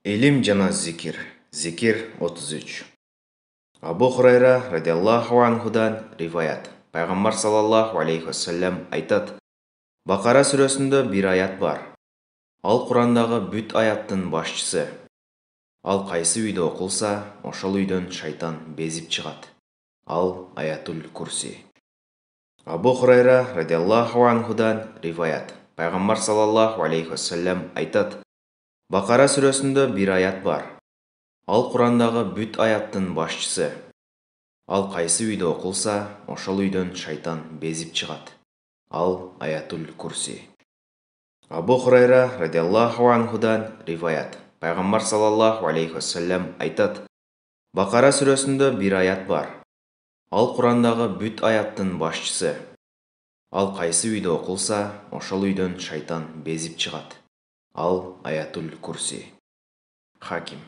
Илим жана зикир. Зикир 33. Абу Хурайра радиаллаху анхудан риваят. Пайғамбар саллаллаху алейхи вассалам айтат: Бақара сүресінде бір аят бар. Ал Құрандағы бүт аяттың башчысы. Ал қайсы үйді оқылса, ошол үйден шайтан безіп шығады. Ал аятул курси. Абу Хурайра радиаллаху анхудан риваят. Пайғамбар саллаллаху алейхи вассалам айтат: Бақара сүресінде бір аят бар. Ал Құрандағы бүт аяттың башчысы. Ал қайсы үйді оқылса, ошол үйден шайтан безіп шығады. Ал аятул курси. Абу Хурайра радиаллаху анхудан риваят. Пайғамбар саллаллаху алейхи вассалам айтат: Бақара сүресінде бір аят бар. Ал Құрандағы бүт аяттың башчысы. Ал қайсы үйді оқылса, ошол үйден шайтан безіп шығады. Ал аятул курси. Хаким.